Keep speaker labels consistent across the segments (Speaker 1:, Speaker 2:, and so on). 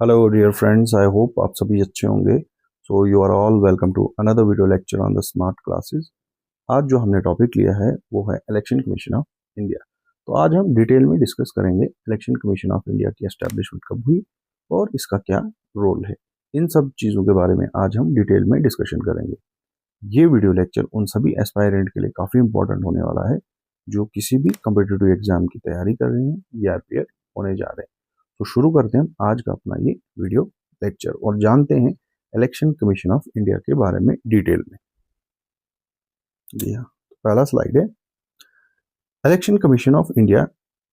Speaker 1: Hello dear friends, I hope आप सभी अच्छे होंगे। So you are all welcome to another video lecture on the smart classes. आज जो हमने टॉपिक लिया है वो है इलेक्शन कमीशन ऑफ इंडिया। तो आज हम डिटेल में डिस्कस करेंगे इलेक्शन कमीशन ऑफ इंडिया की एस्टैब्लिशमेंट कब हुई और इसका क्या रोल है। इन सब चीज़ों के बारे में आज हम डिटेल में डिस्कशन करेंगे। ये वीडियो लेक्चर उन सभी एस्पायरेंट के लिए काफ़ी इंपॉर्टेंट होने वाला है जो किसी भी कम्पिटिटिव एग्जाम की तैयारी कर रहे हैं या अपियर होने जा रहे हैं। तो शुरू करते हैं हम आज का अपना ये वीडियो लेक्चर और जानते हैं इलेक्शन कमीशन ऑफ इंडिया के बारे में डिटेल में। जी हाँ, तो पहला स्लाइड है election commission of India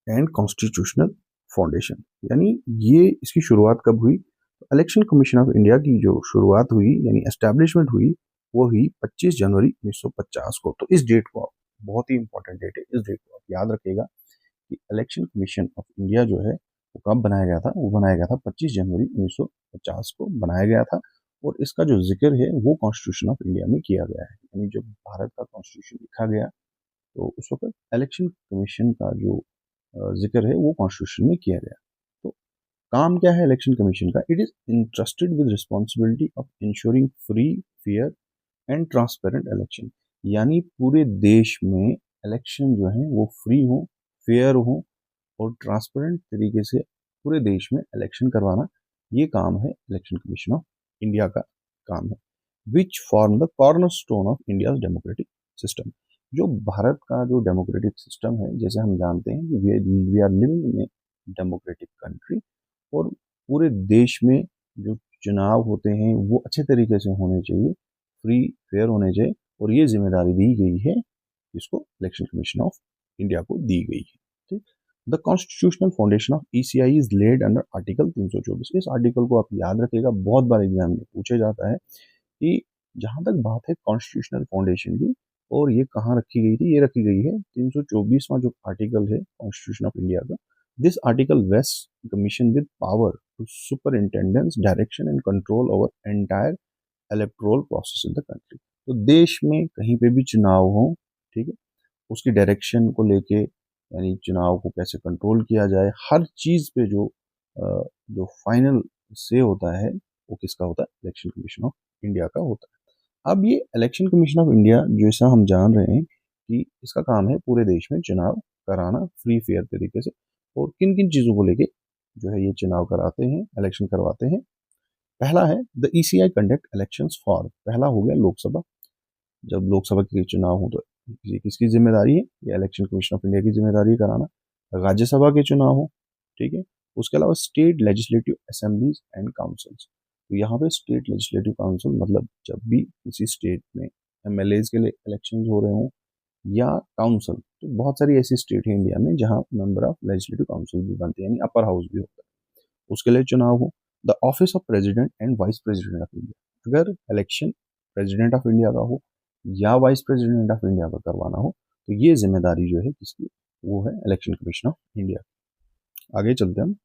Speaker 1: and constitutional foundation, यानी ये इसकी शुरुआत कब हुई। इलेक्शन कमीशन ऑफ इंडिया की जो शुरुआत हुई यानी एस्टैब्लिशमेंट हुई वो हुई 25 जनवरी 1950 को। तो इस डेट को बहुत ही इंपॉर्टेंट डेट है, इस डेट को आप याद रखिएगा कि इलेक्शन कमीशन ऑफ इंडिया जो है वो कब बनाया गया था। वो बनाया गया था 25 जनवरी 1950 को बनाया गया था और इसका जो जिक्र है वो कॉन्स्टिट्यूशन ऑफ इंडिया में किया गया है। यानी जब भारत का कॉन्स्टिट्यूशन लिखा गया तो उस वक्त इलेक्शन कमीशन का जो जिक्र है वो कॉन्स्टिट्यूशन में किया गया। तो काम क्या है इलेक्शन कमीशन का? It is interested with responsibility of ensuring free, fair and transparent election, यानी पूरे देश में इलेक्शन जो है वो फ्री हो, फेयर हो और ट्रांसपेरेंट तरीके से पूरे देश में इलेक्शन करवाना, ये काम है इलेक्शन कमीशन ऑफ इंडिया का काम है। Which form the corner stone of India democratic system. जो भारत का जो डेमोक्रेटिक सिस्टम है, जैसे हम जानते हैं कि we are living in a democratic country और पूरे देश में जो चुनाव होते हैं वो अच्छे तरीके से होने चाहिए, फ्री फेयर होने चाहिए और ये जिम्मेदारी दी गई है जिसको इलेक्शन कमीशन ऑफ इंडिया को दी गई है। ठीक, the constitutional foundation of ECI is laid under article 324। इस आर्टिकल को आप याद रखिएगा, बहुत बार एग्जाम में पूछा जाता है कि जहां तक बात है कॉन्स्टिट्यूशनल फाउंडेशन की और ये कहाँ रखी गई थी, ये रखी गई है 324वां जो आर्टिकल है कॉन्स्टिट्यूशन ऑफ इंडिया का। This article vest commission with power to superintendence direction and control over entire electoral process in the country. तो देश में कहीं पे भी चुनाव हो, ठीक है, उसकी डायरेक्शन को लेके यानी चुनाव को कैसे कंट्रोल किया जाए, हर चीज पे जो फाइनल से होता है वो किसका होता है? इलेक्शन कमीशन ऑफ इंडिया का होता है। अब ये इलेक्शन कमीशन ऑफ इंडिया जैसा हम जान रहे हैं कि इसका काम है पूरे देश में चुनाव कराना फ्री फेयर तरीके से। और किन किन चीजों को लेके जो है ये चुनाव कराते हैं, इलेक्शन करवाते हैं। पहला है the ECI conduct elections for, पहला हो गया लोकसभा। जब लोकसभा के चुनाव हो तो ये किसकी जिम्मेदारी है? ये इलेक्शन कमीशन ऑफ इंडिया की जिम्मेदारी है कराना। राज्यसभा के चुनाव हो, ठीक है, उसके अलावा state legislative assemblies and councils. तो यहाँ पे स्टेट लेजिस्लेटिव काउंसिल मतलब जब भी किसी स्टेट में एमएलएज के लिए इलेक्शन हो रहे हों या काउंसिल, तो बहुत सारी ऐसी स्टेट है इंडिया में जहाँ मेंबर ऑफ लेजिस्लेटिव काउंसिल भी बनते हैं यानी अपर हाउस भी होता है, उसके लिए चुनाव हो। The office of president and vice president of India, अगर इलेक्शन प्रेसिडेंट ऑफ इंडिया का हो या वाइस प्रेसिडेंट ऑफ इंडिया का करवाना हो तो ये जिम्मेदारी जो है किसकी? वो है इलेक्शन कमीशन ऑफ इंडिया। आगे चलते हैं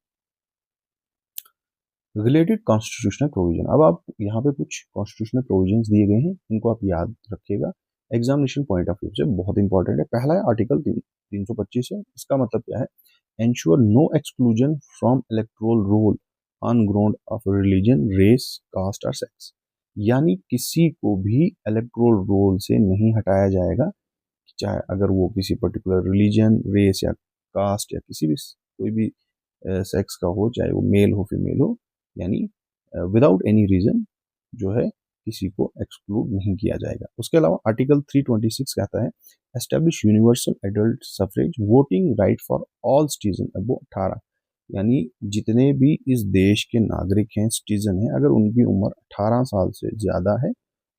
Speaker 1: रिलेटेड कॉन्स्टिट्यूशनल प्रोविजन। अब आप यहाँ पे कुछ कॉन्स्टिट्यूशनल प्रोविजन दिए गए हैं, इनको आप याद रखिएगा, एग्जामिनेशन पॉइंट ऑफ व्यू से बहुत इंपॉर्टेंट है। पहला है आर्टिकल 325 है। इसका मतलब क्या है? Ensure no exclusion from electoral roll on ground of religion, race, caste और सेक्स, यानी किसी को भी इलेक्टोरल रोल से नहीं हटाया जाएगा, चाहे अगर वो किसी पर्टिकुलर रिलीजन, रेस या कास्ट या किसी भी कोई भी सेक्स का हो, चाहे वो मेल हो फीमेल हो, यानी विदाउट एनी रीजन जो है किसी को एक्सक्लूड नहीं किया जाएगा। उसके अलावा आर्टिकल 326 कहता है establish universal adult suffrage voting right for all citizen above 18, यानी जितने भी इस देश के नागरिक हैं, सिटीजन हैं, अगर उनकी उम्र 18 साल से ज़्यादा है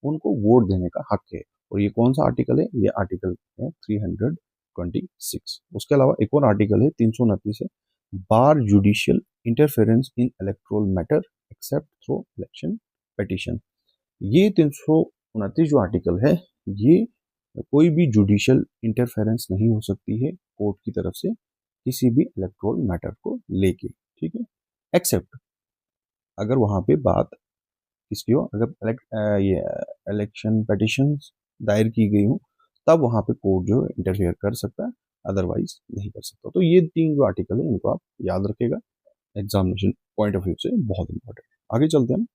Speaker 1: उनको वोट देने का हक है। और ये कौन सा आर्टिकल है? ये आर्टिकल है 326। उसके अलावा एक और आर्टिकल है 329 है, bar judicial interference in electoral matter except through election petition. ये 329 जो आर्टिकल है, ये कोई भी जुडिशियल इंटरफेरेंस नहीं हो सकती है कोर्ट की तरफ से किसी भी इलेक्टोरल मैटर को लेके, ठीक है, एक्सेप्ट अगर वहां पे बात किसकी हो, अगर ये इलेक्शन पिटीशन दायर की गई हो तब वहां पे कोर्ट जो इंटरफेयर कर सकता है, अदरवाइज नहीं कर सकता। तो ये तीन जो आर्टिकल है इनको आप याद रखेगा एग्जामिनेशन पॉइंट ऑफ व्यू से बहुत इंपॉर्टेंट। आगे चलते हैं।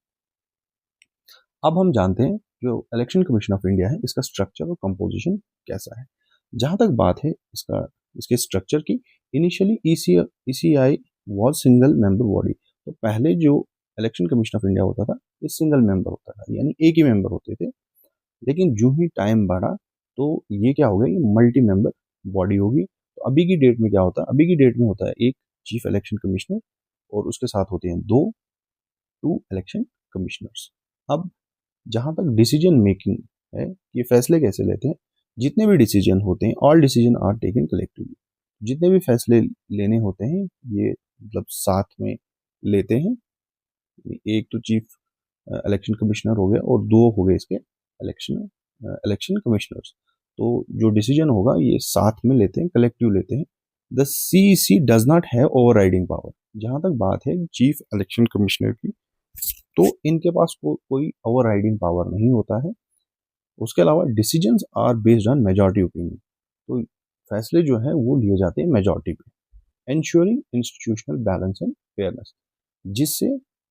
Speaker 1: अब हम जानते हैं जो इलेक्शन कमीशन ऑफ इंडिया है इसका स्ट्रक्चर और कंपोजिशन कैसा है। जहाँ तक बात है इसके स्ट्रक्चर की, initially ECI was single member body. तो पहले जो इलेक्शन कमीशन ऑफ इंडिया होता था ये सिंगल मेंबर होता था, यानी एक ही मेंबर होते थे। लेकिन जो ही टाइम बढ़ा तो ये क्या हो गया, ये मल्टी मेंबर बॉडी होगी। तो अभी की डेट में क्या होता है, अभी की डेट में होता है एक चीफ इलेक्शन कमिश्नर और उसके साथ होते हैं टू इलेक्शन कमिश्नर्स। अब जहां तक डिसीजन मेकिंग है, ये फैसले कैसे लेते हैं, जितने भी डिसीजन होते हैं all decisions are taken collectively. जितने भी फैसले लेने होते हैं ये मतलब साथ में लेते हैं। एक तो चीफ इलेक्शन कमिश्नर हो गया और दो हो गए इसके इलेक्शन कमिश्नर्स। तो जो डिसीजन होगा ये साथ में लेते हैं, कलेक्टिव लेते हैं। The CEC does not have overriding power. जहां तक बात है चीफ इलेक्शन कमिश्नर की, तो इनके पास कोई ओवरराइडिंग पावर नहीं होता है। उसके अलावा decisions are based on majority opinion. तो फैसले जो है वो लिए जाते हैं मेजॉरिटी पे। Ensuring institutional balance and fairness, जिससे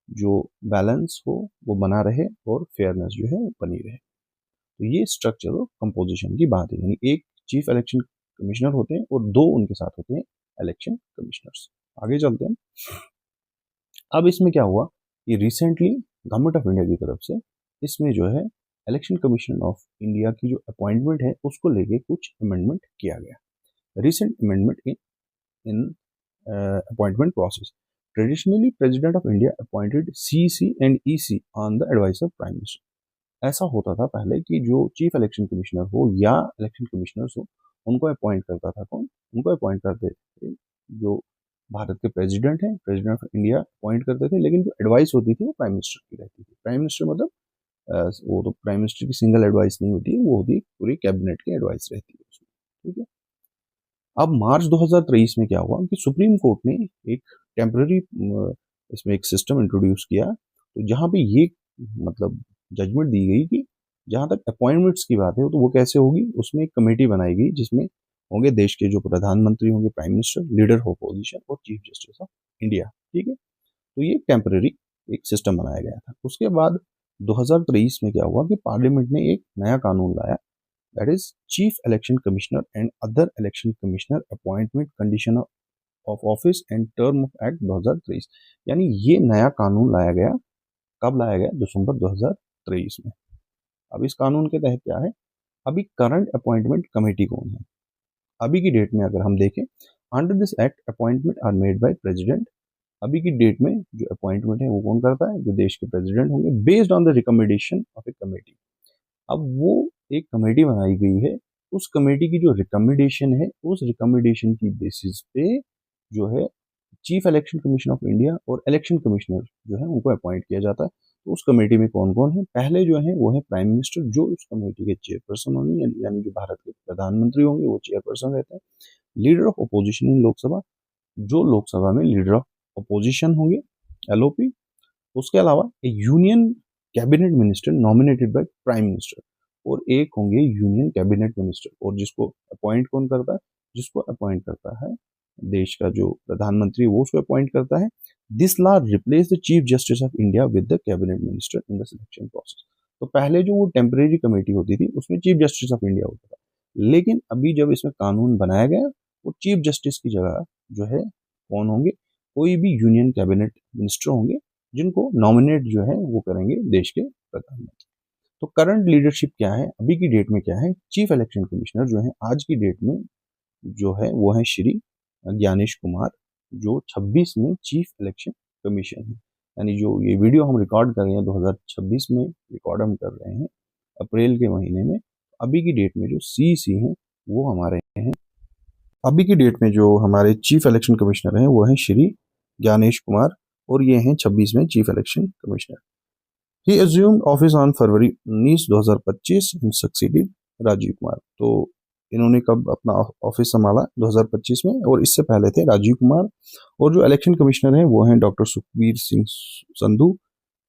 Speaker 1: जो बैलेंस हो वो बना रहे और फेयरनेस जो है वो बनी रहे। तो ये स्ट्रक्चर और कंपोजिशन की बात है, यानी एक चीफ इलेक्शन कमिश्नर होते हैं और दो उनके साथ होते हैं इलेक्शन कमिश्नर्स। आगे चलते हैं। अब इसमें क्या हुआ कि रिसेंटली गवर्नमेंट ऑफ इंडिया की तरफ से इसमें जो है इलेक्शन कमीशन ऑफ इंडिया की जो अपॉइंटमेंट है उसको लेके कुछ अमेंडमेंट किया गया। Recent amendment in appointment process. Traditionally president of India appointed CC and EC on the advice of prime minister. ऐसा होता था पहले कि जो चीफ इलेक्शन कमिश्नर हो या इलेक्शन कमिश्नर्स हो उनको अपॉइंट करता था कौन, उनको अपॉइंट करते थे जो भारत के प्रेसिडेंट हैं, प्रेसिडेंट ऑफ इंडिया अपॉइंट करते थे। लेकिन जो एडवाइस होती थी वो प्राइम मिनिस्टर की रहती थी। प्राइम मिनिस्टर मतलब वो तो प्राइम मिनिस्टर की सिंगल एडवाइस नहीं होती है, वो होती पूरी कैबिनेट की एडवाइस रहती है उसमें। ठीक है। अब मार्च 2023 में क्या हुआ कि सुप्रीम कोर्ट ने एक टेम्पररी इसमें एक सिस्टम इंट्रोड्यूस किया, तो जहाँ पे ये मतलब जजमेंट दी गई कि जहाँ तक अपॉइंटमेंट्स की बात है तो वो कैसे होगी, उसमें एक कमेटी बनाई गई जिसमें होंगे देश के जो प्रधानमंत्री होंगे, prime minister, leader of opposition और चीफ जस्टिस ऑफ इंडिया। ठीक है। तो ये टेम्पररी एक सिस्टम बनाया गया था। उसके बाद 2023 में क्या हुआ कि पार्लियामेंट ने एक नया कानून लाया, that is chief election commissioner and other election commissioner appointment condition of office and term of act 2023। यानी ये नया कानून लाया गया। कब लाया गया? दिसंबर 2023 में। अब इस कानून के तहत क्या है, अभी करंट अपॉइंटमेंट कमेटी कौन है, अभी की डेट में अगर हम देखें, under this act appointment are made by president. अभी की डेट में जो अपॉइंटमेंट है वो कौन करता है, जो देश के प्रेसिडेंट होंगे, based on the recommendation of A committee. अब वो एक कमेटी बनाई गई है, उस कमेटी की जो रिकमेंडेशन है उस रिकमेंडेशन की बेसिस पे जो है chief election commission of India और इलेक्शन कमिश्नर जो है उनको अपॉइंट किया जाता है। तो उस कमेटी में कौन कौन है, पहले जो है वो है प्राइम मिनिस्टर, जो उस कमेटी के चेयरपर्सन होंगे, यानी जो भारत के प्रधानमंत्री होंगे वो चेयरपर्सन रहते हैं। Leader of opposition in Lok Sabha, जो लोकसभा में लीडर ऑफ अपोजिशन होंगे, एलओपी। उसके अलावा एक union cabinet minister nominated by prime minister, और एक होंगे यूनियन कैबिनेट मिनिस्टर, और जिसको अपॉइंट कौन करता है, जिसको अपॉइंट करता है देश का जो प्रधानमंत्री वो उसको अपॉइंट करता है। This law replace the chief justice of India with the cabinet minister in the selection process. तो पहले जो वो टेम्परेरी कमेटी होती थी उसमें चीफ जस्टिस ऑफ इंडिया होता था, लेकिन अभी जब इसमें कानून बनाया गया वो चीफ जस्टिस की जगह जो है कौन होंगे, कोई भी यूनियन कैबिनेट मिनिस्टर होंगे, जिनको नॉमिनेट जो है वो करेंगे देश के प्रधानमंत्री। तो करंट लीडरशिप क्या है, अभी की डेट में क्या है, चीफ इलेक्शन कमिश्नर जो है आज की डेट में जो है वो है श्री ज्ञानेश कुमार, जो 26 में चीफ इलेक्शन कमीशन है। यानी जो ये वीडियो हम रिकॉर्ड कर रहे हैं 2026 में रिकॉर्ड हम कर रहे हैं अप्रैल के महीने में। अभी की डेट में जो सीसी हैं वो हमारे हैं, अभी की डेट में जो हमारे चीफ इलेक्शन कमिश्नर हैं वो हैं श्री ज्ञानेश कुमार, और ये हैं 26 में chief election commissioner. He assumed office on February 19 2025 and succeeded Rajiv Kumar. तो इन्होंने कब अपना ऑफिस संभाला? 2025 में, और इससे पहले थे राजीव कुमार। और जो इलेक्शन कमिश्नर हैं वो हैं डॉक्टर सुखबीर सिंह संधू,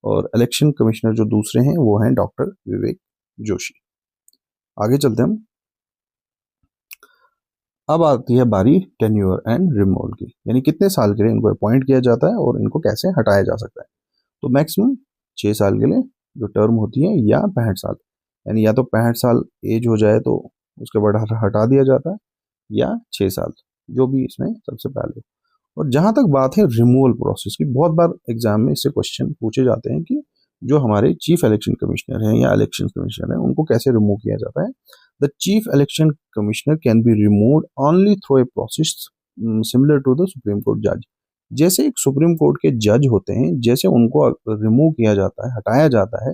Speaker 1: और इलेक्शन कमिश्नर जो दूसरे हैं वो हैं डॉक्टर विवेक जोशी। आगे चलते हैं हम। अब आती है बारी टेन्योर एंड रिमूवल की, यानी कितने साल के लिए इनको अपॉइंट किया जाता है और इनको कैसे हटाया जा सकता है। तो मैक्सिमम 6 साल के लिए जो टर्म होती है, या 65 साल, यानी या तो 65 साल एज हो जाए तो उसके बाद हटा दिया जाता है, या 6 साल, जो भी इसमें सबसे पहले। और जहां तक बात है रिमूवल प्रोसेस की, बहुत बार एग्जाम में इससे क्वेश्चन पूछे जाते हैं कि जो हमारे चीफ इलेक्शन कमिश्नर हैं या इलेक्शन कमिश्नर हैं उनको कैसे रिमूव किया जाता है। The chief election commissioner can be removed only through a process similar to the supreme court जज। जैसे एक सुप्रीम कोर्ट के जज होते हैं, जैसे उनको रिमूव किया जाता है, हटाया जाता है,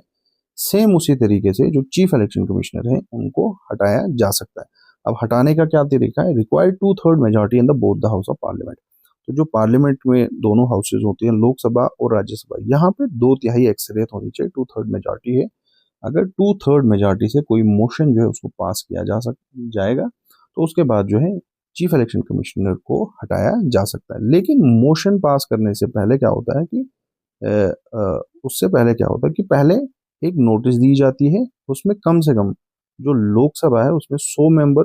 Speaker 1: सेम उसी तरीके से जो चीफ इलेक्शन कमिश्नर हैं उनको हटाया जा सकता है। अब हटाने का क्या तरीका है? Required 2/3 majority in the both the house of parliament. तो जो पार्लियामेंट में दोनों हाउसेज होती हैं, लोकसभा और राज्यसभा, यहाँ पे 2/3 अक्सरियत होनी चाहिए, 2/3 मेजॉरिटी है। अगर 2/3 मेजॉरिटी से कोई मोशन जो है उसको पास किया जाएगा, तो उसके बाद जो है चीफ इलेक्शन कमिश्नर को हटाया जा सकता है। लेकिन मोशन पास करने से पहले क्या होता है कि उससे पहले क्या होता है कि पहले एक नोटिस दी जाती है, उसमें कम से कम जो लोकसभा है उसमें 100 मेंबर,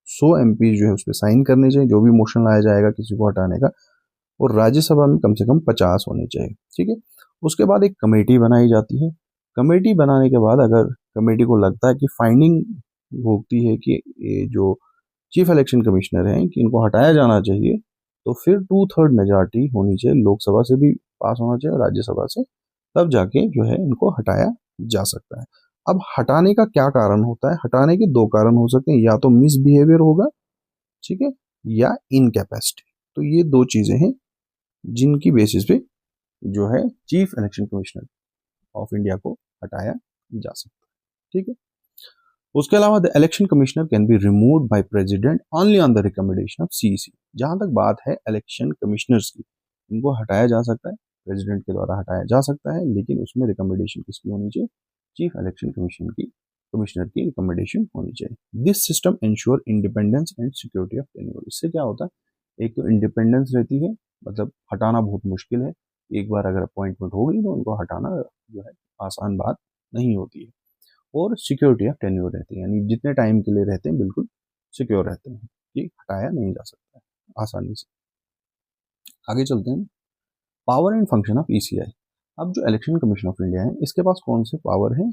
Speaker 1: 100 MP जो है उस पर साइन करने चाहिए, जो भी मोशन लाया जाएगा किसी को हटाने का। और राज्यसभा में कम से कम 50 होने चाहिए। ठीक है। उसके बाद एक कमेटी बनाई जाती है। कमेटी बनाने के बाद अगर कमेटी को लगता है कि फाइंडिंग होती है कि ये जो चीफ इलेक्शन कमिश्नर हैं कि इनको हटाया जाना चाहिए, तो फिर 2/3 मेजॉरिटी होनी चाहिए, लोकसभा से भी पास होना चाहिए और राज्यसभा से, तब जाके जो है इनको हटाया जा सकता है। अब हटाने का क्या कारण होता है? हटाने के दो कारण हो सकते हैं, या तो मिसबिहेवियर होगा, ठीक है, या इनकैपेसिटी। तो ये दो चीजें हैं जिनकी बेसिस पे जो है chief election commissioner of India को हटाया जा सकता है। ठीक है। उसके अलावा the election commissioner can be removed by president only on the recommendation of CEC. जहां तक बात है इलेक्शन कमिश्नर्स की, इनको हटाया जा सकता है, प्रेसिडेंट के द्वारा हटाया जा सकता है, लेकिन उसमें रिकमेंडेशन किसकी होनी चाहिए? चीफ इलेक्शन कमिश्नर की रिकमेंडेशन होनी चाहिए। This system ensure independence and security of tenure. इससे क्या होता है? एक तो इंडिपेंडेंस रहती है, मतलब हटाना बहुत मुश्किल है, एक बार अगर अपॉइंटमेंट हो गई तो उनको हटाना जो है आसान बात नहीं होती है। और सिक्योरिटी ऑफ टेन्योर रहती है, यानी जितने टाइम के लिए रहते हैं बिल्कुल सिक्योर रहते हैं, कि हटाया नहीं जा सकता है आसानी से। आगे चलते हैं। Power and function of ECI. अब जो इलेक्शन कमीशन ऑफ इंडिया है इसके पास कौन से पावर हैं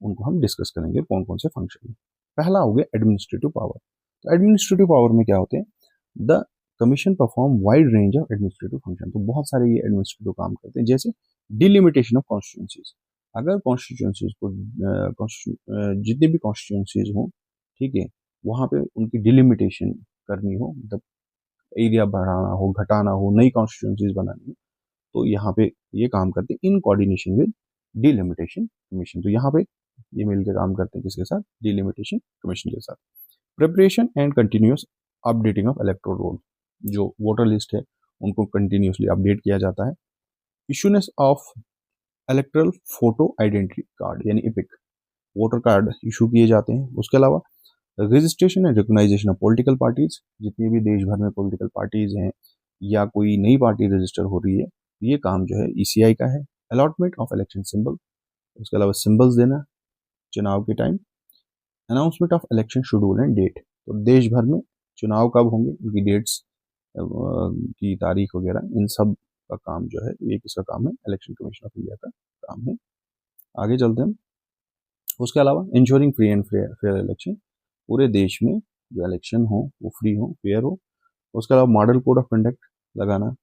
Speaker 1: उनको हम डिस्कस करेंगे, कौन कौन से फंक्शन है। पहला हो गया एडमिनिस्ट्रेटिव पावर। तो एडमिनिस्ट्रेटिव पावर में क्या होते हैं? The commission perform wide range of administrative function. तो बहुत सारे ये एडमिनिस्ट्रेटिव काम करते हैं, जैसे डिलिमिटेशन ऑफ कॉन्स्टिट्यूंसीज। अगर कॉन्स्टिट्यूंसीज को जितने भी कॉन्स्टिट्यूंसीज हों, ठीक है, वहां पे उनकी डिलिमिटेशन करनी हो, मतलब एरिया बढ़ाना हो, घटाना हो, नई कॉन्स्टिट्यूंसीज बनानी हो, तो यहाँ पे ये काम करते हैं in coordination with delimitation commission. तो यहाँ पे ये मिलकर काम करते हैं किसके साथ? डिलिमिटेशन कमीशन के साथ। Preparation and continuous updating of electoral roll. जो वोटर लिस्ट है उनको कंटिन्यूसली अपडेट किया जाता है। Issuance of electoral photo identity card यानी इपिक, वोटर कार्ड इशू किए जाते हैं। उसके अलावा registration and recognisation of political parties. जितनी भी देश भर में पॉलिटिकल पार्टीज हैं या कोई नई पार्टी रजिस्टर हो रही है, ये काम जो है ईसीआई का है। अलॉटमेंट ऑफ इलेक्शन सिंबल, उसके अलावा सिंबल्स देना चुनाव के time. Announcement of election schedule and date. तो देश भर में चुनाव कब होंगे, उनकी डेट्स की तारीख वगैरह, इन सब का काम जो है ये किसका काम है? इलेक्शन कमीशन ऑफ इंडिया का काम है। आगे चलते हैं। उसके अलावा ensuring free and fair election. पूरे देश में जो इलेक्शन हो वो फ्री हो, फेयर हो। उसके अलावा मॉडल कोड ऑफ कंडक्ट लगाना।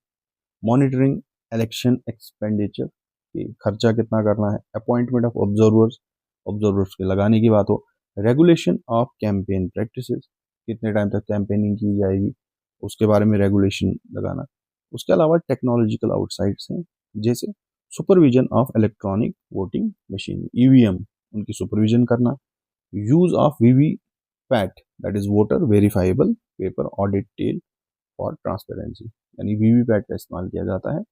Speaker 1: मॉनिटरिंग इलेक्शन एक्सपेंडिचर, कि खर्चा कितना करना है। अपॉइंटमेंट ऑफ ऑब्जर्वर्स, ऑब्जर्वर्स के लगाने की बात हो। रेगुलेशन ऑफ कैंपेन प्रैक्टिसेस, कितने टाइम तक कैंपेनिंग की जाएगी उसके बारे में रेगुलेशन लगाना। उसके अलावा टेक्नोलॉजिकल आउटसाइड्स हैं, जैसे supervision of electronic voting machine EVM, उनकी सुपरविजन करना। Use of VVPAT, that is voter verifiable paper audit trail for transparency, यानी वीवीपैट का इस्तेमाल किया जाता है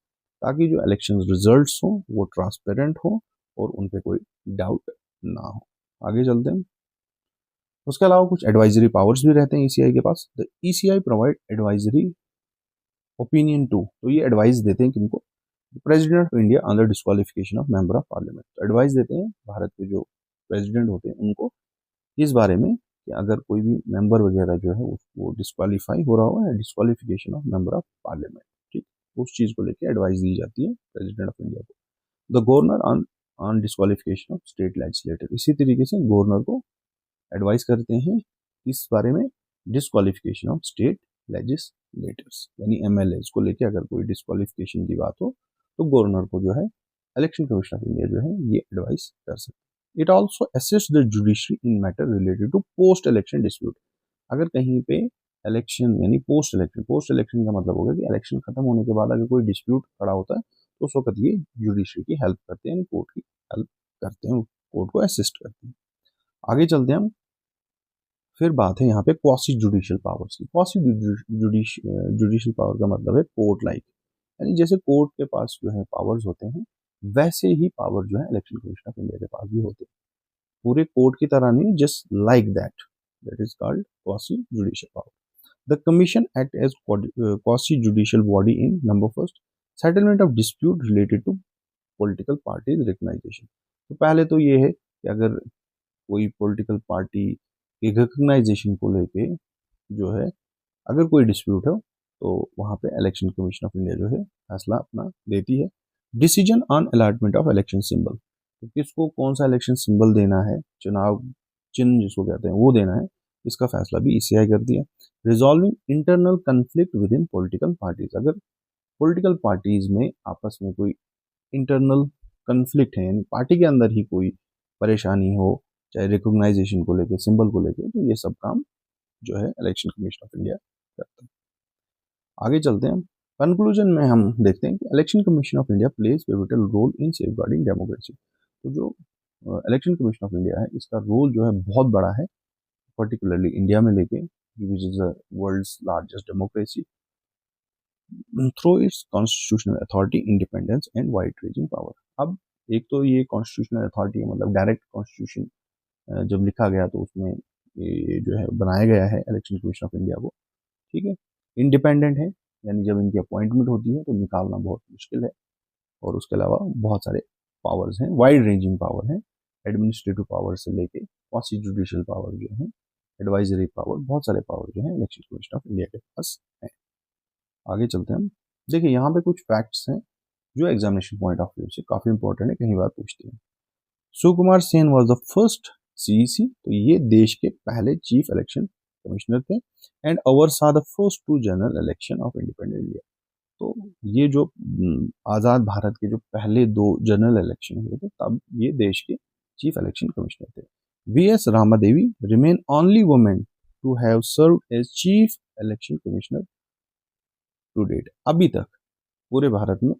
Speaker 1: ताकि जो इलेक्शन रिजल्ट्स हो वो ट्रांसपेरेंट हो और उन पे कोई डाउट ना हो। आगे चलते हैं। उसके अलावा कुछ एडवाइजरी पावर्स भी रहते हैं ईसीआई के पास। The ECI provide advisory opinion to. तो ये एडवाइस देते हैं किनको? President of India on the disqualification of member of parliament. तो एडवाइस देते हैं भारत के जो प्रेसिडेंट होते हैं उनको इस बारे में कि अगर कोई भी मेंबर वगैरह जो है उसको डिस्क्वालीफाई हो रहा हो या disqualification of member of parliament, ठीक, उस चीज़ को लेकर एडवाइस दी जाती है प्रेसिडेंट ऑफ इंडिया को। The governor on on disqualification of state legislator, इसी तरीके से गवर्नर को एडवाइस करते हैं इस बारे में डिस्क्वालिफिकेशन ऑफ स्टेट लेजिस्लेटर्स, यानी एमएलए को लेके अगर कोई डिस्क्वालिफिकेशन की बात हो तो गवर्नर को जो है इलेक्शन कमीशन ऑफ इंडिया जो है ये एडवाइस कर सकते हैं। It also assist the judiciary in matter related to post election dispute. अगर कहीं पे इलेक्शन यानी पोस्ट इलेक्शन का मतलब होगा कि इलेक्शन खत्म होने के बाद अगर कोई डिस्प्यूट खड़ा होता है तो उस वक्त ये जुडिशरी की हेल्प करते हैं, यानी कोर्ट की हेल्प करते हैं, कोर्ट को असिस्ट करते हैं। आगे चलते हैं हम। फिर बात है यहाँ पे क्वासी जुडिशियल पावर्स की। क्वासी जुडिशियल पावर का मतलब है कोर्ट लाइक, यानी जैसे कोर्ट के पास जो है पावर्स होते हैं वैसे ही पावर जो है इलेक्शन कमीशन ऑफ इंडिया के पास भी होते हैं। पूरे कोर्ट की तरह नहीं, just like that, that is called quasi judicial power. The commission act as quasi judicial body in number first settlement of dispute related to political parties recognisation. तो पहले तो ये है कि अगर कोई पॉलिटिकल पार्टी के रिकग्नाइजेशन को लेके जो है अगर कोई डिस्प्यूट हो तो वहाँ पे इलेक्शन कमीशन ऑफ इंडिया जो है फैसला अपना देती है। Decision on allotment of election symbol, तो किसको कौन सा इलेक्शन सिंबल देना है, चुनाव चिन्ह जिसको कहते हैं वो देना है, इसका फैसला भी ईसीआई करती है। Resolving internal conflict with in political parties, अगर पॉलिटिकल पार्टीज में आपस में कोई इंटरनल कन्फ्लिक्ट है, यानी पार्टी के अंदर ही कोई परेशानी हो, चाहे रिकॉग्नाइजेशन को लेके, सिंबल को लेके, तो ये सब काम जो है इलेक्शन कमीशन ऑफ इंडिया करता है। आगे चलते हैं। कंक्लूजन में हम देखते हैं कि election commission of India plays pivotal role in safeguarding democracy. तो जो इलेक्शन कमीशन ऑफ इंडिया है इसका रोल जो है बहुत बड़ा है, पर्टिकुलरली इंडिया में लेके, which is the world's largest democracy, through its constitutional authority, independence and wide ranging power. अब एक तो ये कॉन्स्टिट्यूशनल अथॉरिटी मतलब डायरेक्ट कॉन्स्टिट्यूशन जब लिखा गया तो उसमें ये जो है बनाया गया है इलेक्शन कमीशन ऑफ इंडिया को, ठीक है। इंडिपेंडेंट है, यानी जब इनकी अपॉइंटमेंट होती है तो निकालना बहुत मुश्किल है, और उसके अलावा बहुत सारे पावर्स हैं, वाइड रेंजिंग पावर हैं, एडमिनिस्ट्रेटिव पावर से लेके क्वासी जुडिशियल पावर जो है, एडवाइजरी पावर, बहुत सारे पावर जो है इलेक्शन कमीशन ऑफ इंडिया के पास है। आगे चलते हैं हम। देखिए यहाँ पे कुछ फैक्ट्स हैं जो एग्जामिनेशन पॉइंट ऑफ व्यू से काफी इंपॉर्टेंट है, कहीं बार पूछते हैं। Sukumar Sen was the first CEC, तो ये देश के पहले चीफ इलेक्शन कमिश्नर थे, and oversaw the first two general election of independent India. तो ये जो आज़ाद भारत के जो पहले दो जनरल इलेक्शन हुए थे तब ये देश के चीफ इलेक्शन कमिश्नर थे। VS Ramadevi remain only women to have serve as chief election commissioner to date. अभी तक पूरे भारत में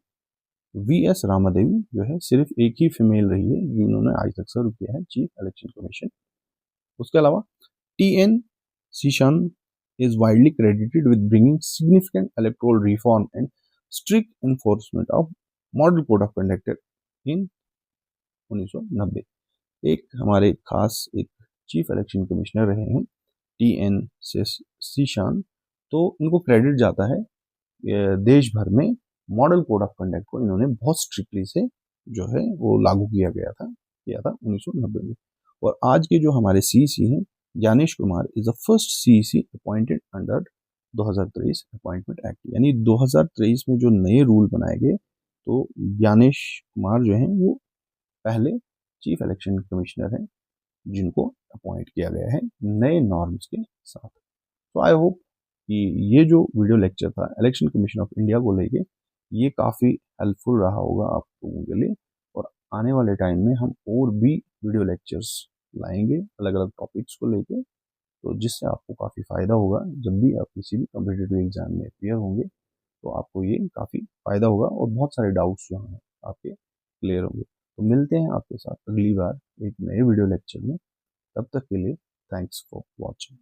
Speaker 1: वीएस रामादेवी जो है सिर्फ एक ही फीमेल रही है जिन्होंने आज तक सर्व किया है चीफ इलेक्शन कमीशन। उसके अलावा TN सीशान is widely credited with bringing significant electoral reform and strict enforcement of Model Code of Conduct in 1990। एक हमारे खास एक चीफ इलेक्शन कमिश्नर रहे हैं टीएन सीशान, तो इनको क्रेडिट जाता है देश भर में मॉडल कोड ऑफ कंडक्ट को इन्होंने बहुत स्ट्रिक्टली से जो है वो लागू किया था 1990 में। और आज के जो हमारे सीईसी हैं Gyanesh Kumar is the first CEC appointed under 2023 appointment act, यानी 2023 में जो नए रूल बनाए गए तो ज्ञानेश कुमार जो हैं वो पहले चीफ इलेक्शन कमिश्नर हैं जिनको अपॉइंट किया गया है नए नॉर्म्स के साथ। तो आई होप कि ये जो वीडियो लेक्चर था इलेक्शन कमीशन ऑफ इंडिया को लेके ये काफ़ी हेल्पफुल रहा होगा आप लोगों के लिए, और आने वाले टाइम में हम और भी वीडियो लेक्चर्स लाएंगे अलग अलग टॉपिक्स को लेके, तो जिससे आपको काफ़ी फ़ायदा होगा जब भी आप किसी भी कम्पिटिटिव एग्जाम में अपियर होंगे, तो आपको ये काफ़ी फ़ायदा होगा और बहुत सारे डाउट्स जो हैं आपके क्लियर होंगे। तो मिलते हैं आपके साथ अगली बार एक नए वीडियो लेक्चर में, तब तक के लिए थैंक्स फॉर वॉचिंग।